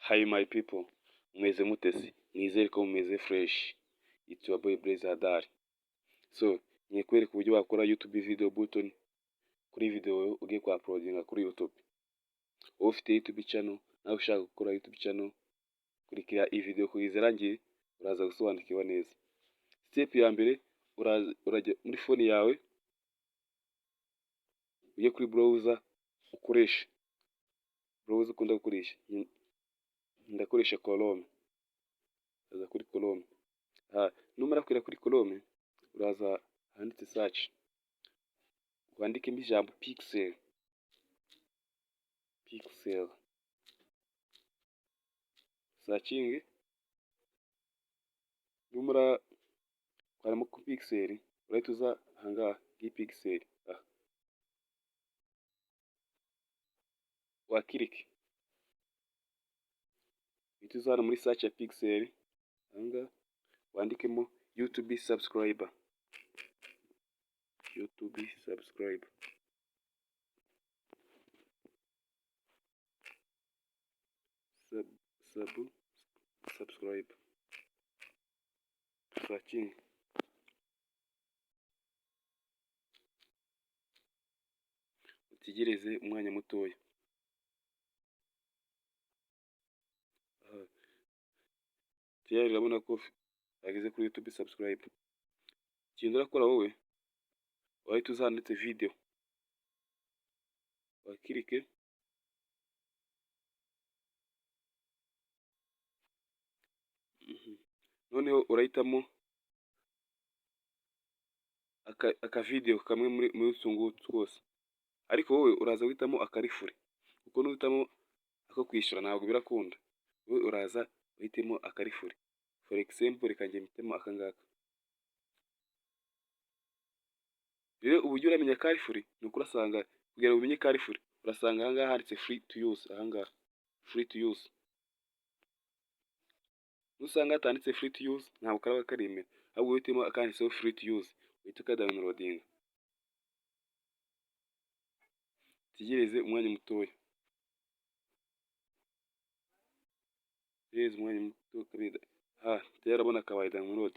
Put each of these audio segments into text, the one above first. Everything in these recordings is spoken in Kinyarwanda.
Hi my people, mumeze mutesi, nizere ko mumeze fresh. It's your boy Blaze Hadari. So, ngiye kwereka uburyo wakora YouTube video button kuri video ugiye kwa uploadinga kuri YouTube. Wowe ufite YouTube channel, nawe ushaka gukora YouTube channel, kurikira iyi video kugeza irangiye, uraza gusobanukirwa neza. Step ya mbere, urajya muri phone yawe, ujye kuri browser ukoresha. Browser ukunda gukoresha. Ndakoresha Chrome. Uraza kuri Chrome. Numara kwira kuri Chrome, uraza handitse search. Wandikemo ijambo pixel. Searching. Numara kwaramo ku pixel, urahita uza ahangaha pixel. Wakirike. Uhita uza hano muri search ya pixel. Ahangaha wandikemo YouTube subscriber. YouTube subscribe. Subscribe. Searching. Utegereze umwanya mutoya. Tayari urabona ko ageze kuri YouTube subscribe. Ikintu urakora wowe, wahita uzanditse video. Wakirike. Noneho urahitamo aka video kamwe muri utungu twose. Ariko wowe uraza guhitamo akarifure. Kuko nuhitamo ako kwishyura ntabwo birakunda. Wowe uraza uhitemo akarifure. For example, reka njye mpitemo akangaka. Rero uburyo uramenya karifure ni uko urasanga kugira ngo umenye karifure, urasanga ahangaha handitse free to use. Ahangaha free to use. Nusanga hatanditse free to use, ntabwo karaba karimera. Ahubwo uhitemo akanditseho free to use, uhita ukadownloadinga. Tegereze umwanya mutoya. Tayari urabona kabaye download.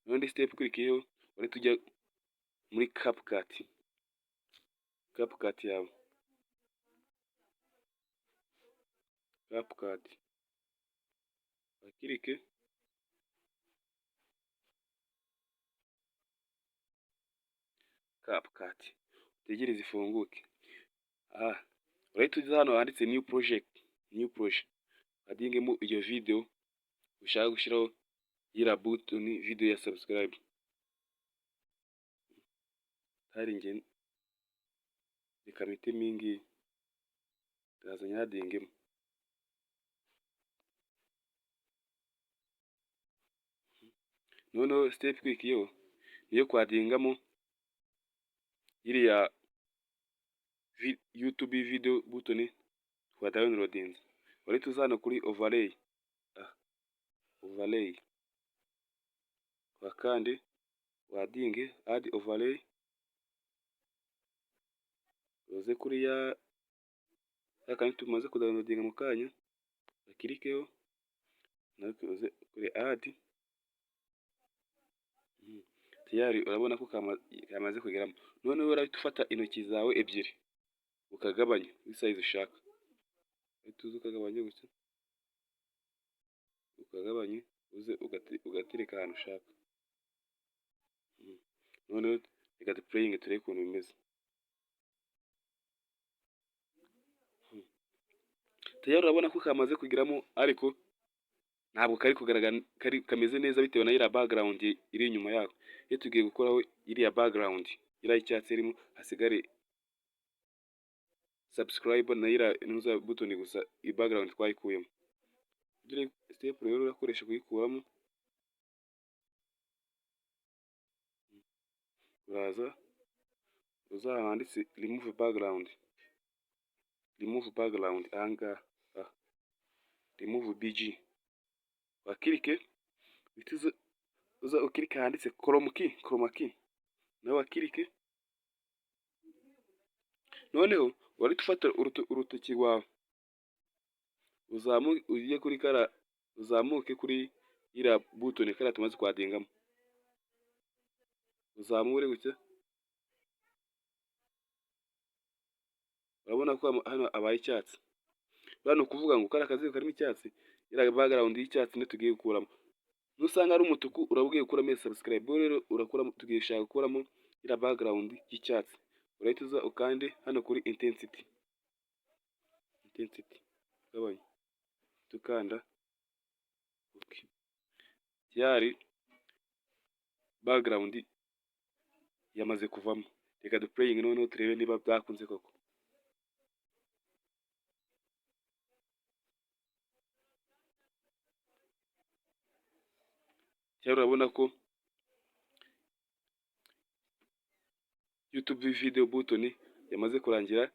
N'indi step ikurikiyeho, urahita ujya muri CapCut. CapCut yawe. CapCut. Wakirike. CapCut. Utegereze ifunguke. Urahita uza hano handitse new project. Adingemo iyo video ushaka gushyiraho yira button video ya subscribe. Hari nge reka mpite mingi ndaza nyadingemo. Noneho step ikurikiyeho niyo kwadingamo iriya YouTube video button kwa downloading. Urahita uza hano kuri overlay. Overlay. Wakande wadinge add overlay. Uze kuri ya kandi tumaze kudownloadinga mu kanya. Bakirikeho. Natwe uze kuri add. Tayari urabona ko kamaze kugeramo. Noneho urahita ufata intoki zawe ebyiri ukagabanya size ushaka. Tuzi ukagabanya gutya. Ukagabanye uze ugatereka ahantu ushaka. Noneho reka duplaying turebe ukuntu bimeze. Tayari urabona ko kamaze kugeramo, ariko ntabwo kari kugaragara kameze neza bitewe na iriya background iri inyuma yako. Iyo tugiye gukoraho iriya background iriya icyatsi irimo, hasigare subscribe na iriya nuza button gusa, i background twayikuyemo. Step rero urakoresha kuyikuramo. Uraza handitse remove background. Ahangaha. Remove BG. Wakirike. Uza ukirika handitse chroma key. Nawe wakirike. Noneho urahita ufata urutoki rwawe ujye kuri uzamuke kuri iriya button kariya tumaze kwadingamo, uzamure gutya. Urabona ko hano abaye icyatsi. Hano kuvuga ngo kariya kaziga karimo icyatsi, iriya background y'icyatsi niyo tugiye gukuramo. Nusanga ari umutuku urabwiye gukuramo subscribe, rero urakuramo, tugiye gushaka gukuramo iriya background y'icyatsi. Urahita uza ukande hano kuri intensity gabanya, tukanda okay. Yari background yamaze kuvamo. Reka duplaying noneho turebe niba byakunze koko. Cyangwa urabona ko YouTube video button yamaze kurangira